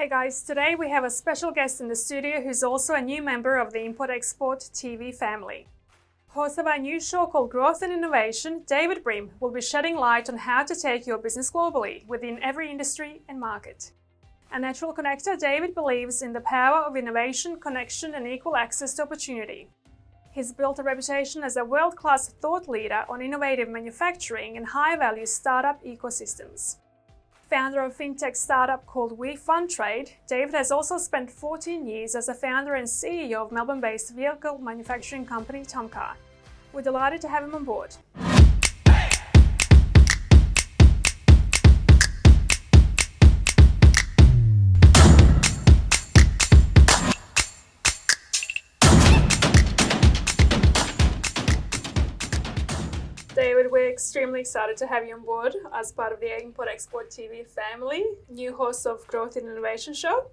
Hey guys, today we have a special guest in the studio who's also a new member of the Import-Export TV family. Host of our new show called Growth and Innovation, David Brim will be shedding light on how to take your business globally within every industry and market. A natural connector, David believes in the power of innovation, connection and equal access to opportunity. He's built a reputation as a world-class thought leader on innovative manufacturing and high-value startup ecosystems. Founder of FinTech startup called WeFundTrade, David has also spent 14 years as a founder and CEO of Melbourne-based vehicle manufacturing company Tomcar. We're delighted to have him on board. David, we're extremely excited to have you on board as part of the Import-Export TV family, new host of Growth and Innovation show.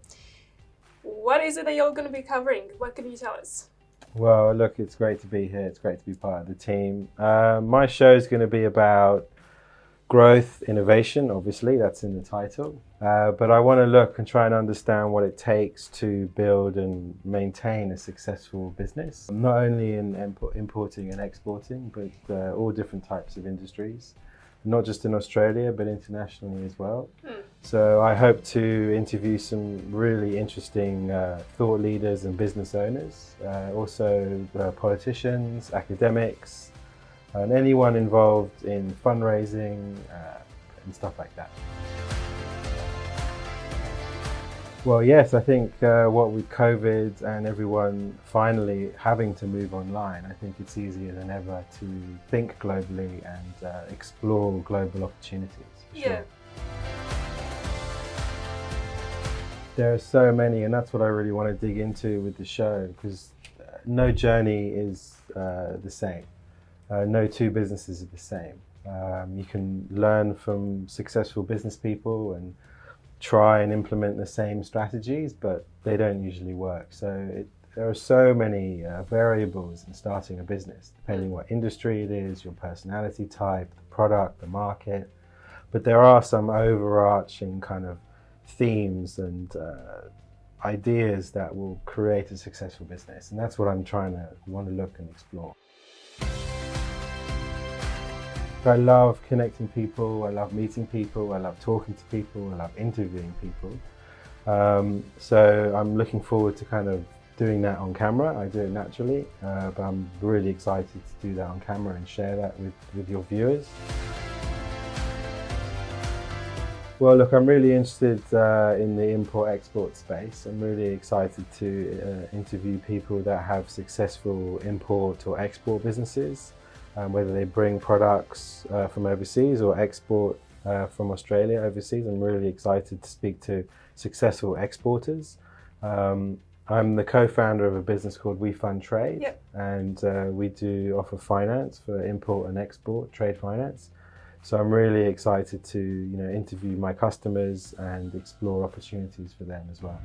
What is it that you're going to be covering? What can you tell us? Well, look, it's great to be here. It's great to be part of the team. My show is going to be about growth, innovation, obviously, that's in the title. But I want to look and try and understand what it takes to build and maintain a successful business, not only in importing and exporting, but all different types of industries, not just in Australia, but internationally as well. So I hope to interview some really interesting thought leaders and business owners, also politicians, academics, and anyone involved in fundraising and stuff like that. Well, yes, I think what with COVID and everyone finally having to move online, I think it's easier than ever to think globally and explore global opportunities. For sure. There are so many, and that's what I really want to dig into with the show, because no journey is the same. No two businesses are the same. You can learn from successful business people and try and implement the same strategies, but they don't usually work. So there are so many variables in starting a business, depending what industry it is, your personality type, the product, the market. But there are some overarching kind of themes and ideas that will create a successful business. And that's what I'm want to look and explore. I love connecting people, I love meeting people, I love talking to people, I love interviewing people. So I'm looking forward to kind of doing that on camera. I do it naturally, but I'm really excited to do that on camera and share that with your viewers. Well, look, I'm really interested in the import-export space. I'm really excited to interview people that have successful import or export businesses. Whether they bring products from overseas or export from Australia overseas. I'm really excited to speak to successful exporters. I'm the co-founder of a business called WeFundTrade. Yep. And we do offer finance for import and export, trade finance. So I'm really excited to interview my customers and explore opportunities for them as well.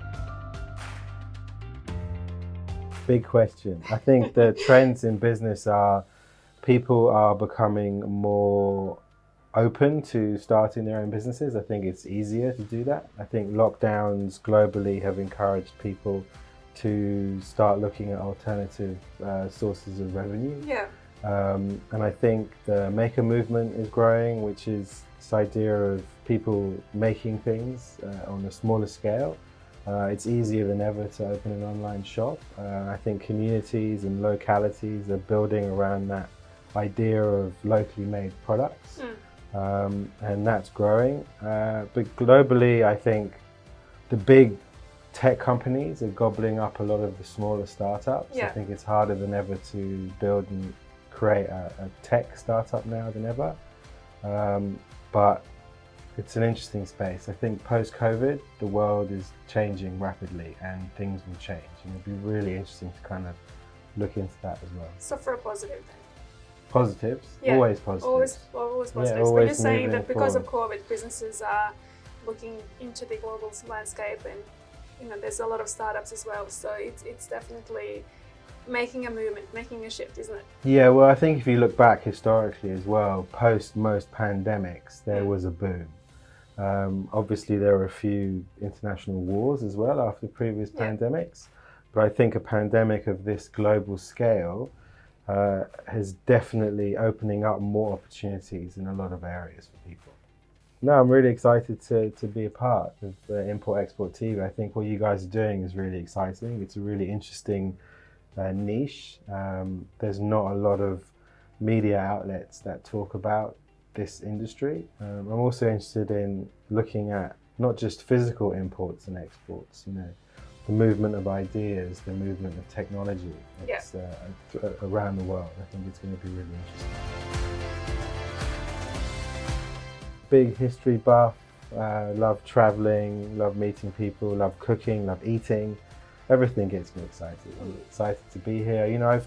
Big question. I think the trends in business are people are becoming more open to starting their own businesses. I think it's easier to do that. I think lockdowns globally have encouraged people to start looking at alternative sources of revenue. Yeah. And I think the maker movement is growing, which is this idea of people making things on a smaller scale. It's easier than ever to open an online shop. I think communities and localities are building around that idea of locally made products, and that's growing. But globally, I think the big tech companies are gobbling up a lot of the smaller startups. Yeah. I think it's harder than ever to build and create a tech startup now than ever. But it's an interesting space. I think post-COVID, the world is changing rapidly and things will change. And it'll be really interesting to kind of look into that as well. So for a positive then? Positives, yeah. Always positives. Always positives. Yeah, but you're saying that because of COVID, businesses are looking into the global landscape, and there's a lot of startups as well. So it's definitely making a movement, making a shift, isn't it? Yeah, well, I think if you look back historically as well, post most pandemics, there was a boom. Obviously, there were a few international wars as well after previous pandemics, but I think a pandemic of this global scale has definitely opening up more opportunities in a lot of areas for people. No, I'm really excited to be a part of Import-Export TV. I think what you guys are doing is really exciting. It's a really interesting niche. There's not a lot of media outlets that talk about this industry. I'm also interested in looking at not just physical imports and exports, you know, the movement of ideas, the movement of technology around the world. I think it's going to be really interesting. Big history buff, love traveling, love meeting people, love cooking, love eating. Everything gets me excited. I'm excited to be here. You know,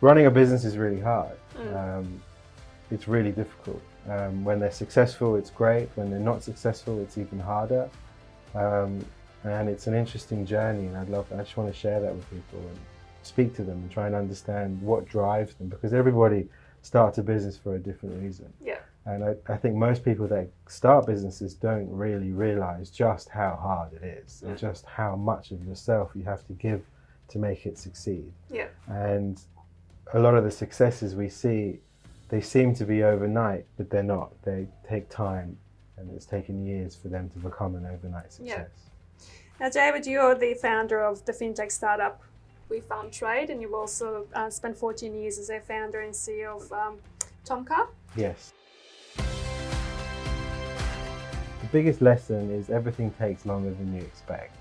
running a business is really hard. It's really difficult. When they're successful, it's great. When they're not successful, it's even harder. And it's an interesting journey, and I just want to share that with people and speak to them and try and understand what drives them, because everybody starts a business for a different reason. Yeah. And I think most people that start businesses don't really realize just how hard it is and just how much of yourself you have to give to make it succeed. Yeah. And a lot of the successes we see, they seem to be overnight, but they're not. They take time, and it's taken years for them to become an overnight success. Yeah. Now, David, you're the founder of the FinTech startup WeFundTrade, and you've also spent 14 years as a founder and CEO of Tomcar. Yes. The biggest lesson is everything takes longer than you expect.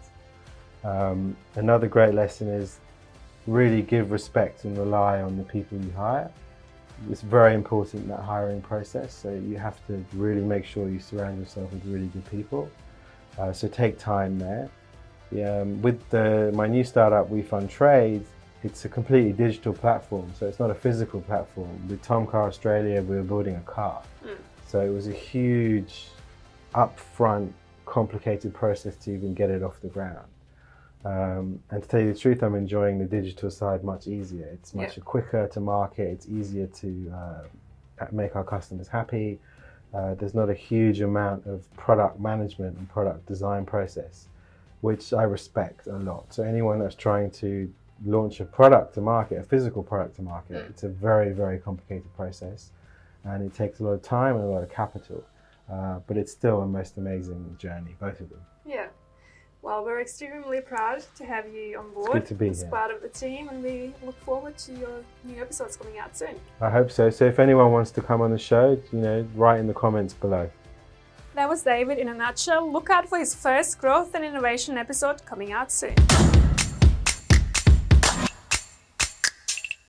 Another great lesson is really give respect and rely on the people you hire. It's very important, that hiring process, so you have to really make sure you surround yourself with really good people. So take time there. With my new startup WeFundTrade, it's a completely digital platform, so it's not a physical platform. With Tomcar Australia, we were building a car. So it was a huge, upfront, complicated process to even get it off the ground. And to tell you the truth, I'm enjoying the digital side much easier. It's much quicker to market, it's easier to make our customers happy. There's not a huge amount of product management and product design process, which I respect a lot. So anyone that's trying to launch a product to market, a physical product to market, it's a very, very complicated process, and it takes a lot of time and a lot of capital. But it's still a most amazing journey, both of them. Yeah. Well, we're extremely proud to have you on board. It's good to be as part of the team, and we look forward to your new episodes coming out soon. I hope so. So if anyone wants to come on the show, you know, write in the comments below. That was David in a nutshell. Look out for his first growth and innovation episode coming out soon.